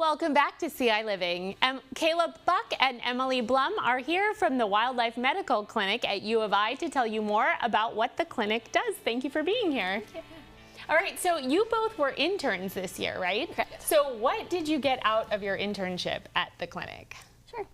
Welcome back to ciLiving. Kayla Buck and Emily Blum are here from the Wildlife Medical Clinic at U of I to tell you more about what the clinic does. Thank you for being here. All right, so you both were interns this year, right? Correct. So what did you get out of your internship at the clinic? Sure.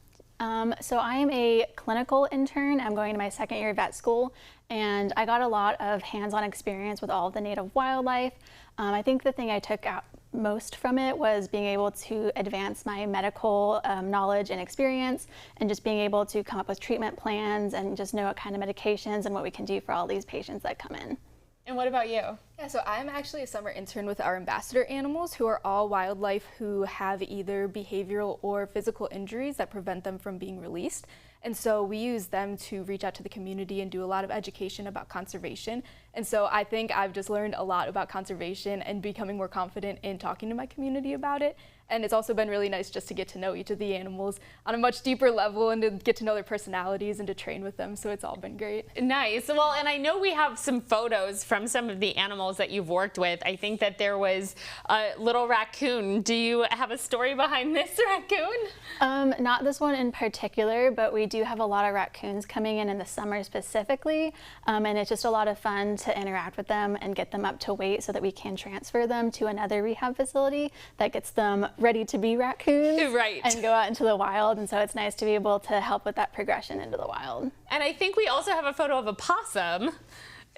So I am a clinical intern. I'm going to my second year of vet school, and I got a lot of hands-on experience with all of the native wildlife. I think the thing I took out most from it was being able to advance my medical knowledge and experience, and just being able to come up with treatment plans and just know what kind of medications and what we can do for all these patients that come in. And what about you? Yeah, so I'm actually a summer intern with our ambassador animals, who are all wildlife who have either behavioral or physical injuries that prevent them from being released. And so we use them to reach out to the community and do a lot of education about conservation. And so I think I've just learned a lot about conservation and becoming more confident in talking to my community about it. And it's also been really nice just to get to know each of the animals on a much deeper level and to get to know their personalities and to train with them. So it's all been great. Nice. Well, and I know we have some photos from some of the animals that you've worked with. I think that there was a little raccoon. Do you have a story behind this raccoon? Not this one in particular, but we do have a lot of raccoons coming in the summer specifically. And it's just a lot of fun to interact with them and get them up to weight so that we can transfer them to another rehab facility that gets them ready to be raccoons, right, and go out into the wild. And so it's nice to be able to help with that progression into the wild. And I think we also have a photo of a possum.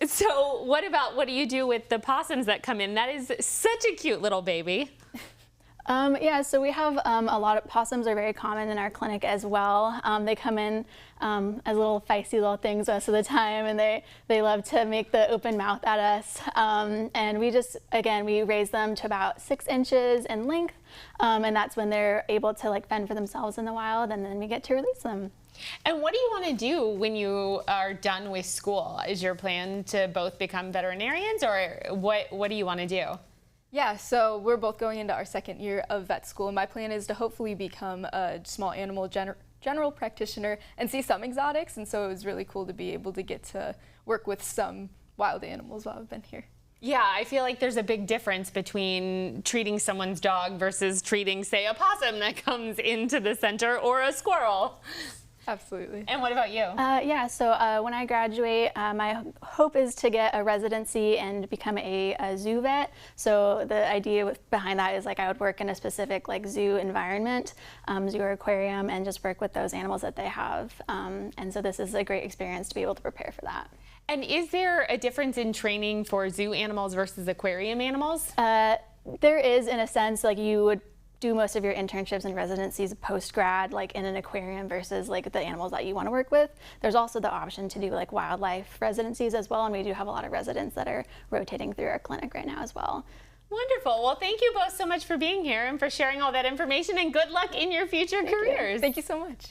So what do you do with the possums that come in? That is such a cute little baby. Yeah, so we have a lot of possums are very common in our clinic as well. They come in as little feisty little things most of the time, and they love to make the open mouth at us. And we just, again, we raise them to about 6 inches in length, and that's when they're able to like fend for themselves in the wild, and then we get to release them. And what do you want to do when you are done with school? Is your plan to both become veterinarians, or what do you want to do? Yeah, so we're both going into our second year of vet school, and my plan is to hopefully become a small animal general practitioner and see some exotics, and so it was really cool to be able to get to work with some wild animals while I've been here. Yeah, I feel like there's a big difference between treating someone's dog versus treating, say, a possum that comes into the center or a squirrel. Absolutely. And what about you? Yeah, so when I graduate, my hope is to get a residency and become a zoo vet. So the idea behind that is like I would work in a specific like zoo environment, zoo or aquarium, and just work with those animals that they have. And so this is a great experience to be able to prepare for that. And is there a difference in training for zoo animals versus aquarium animals? There is, in a sense. Like you would do most of your internships and residencies post-grad like in an aquarium versus like the animals that you want to work with. There's also the option to do like wildlife residencies as well, and we do have a lot of residents that are rotating through our clinic right now as well. Wonderful. Well, thank you both so much for being here and for sharing all that information, and good luck in your future careers. Thank you so much.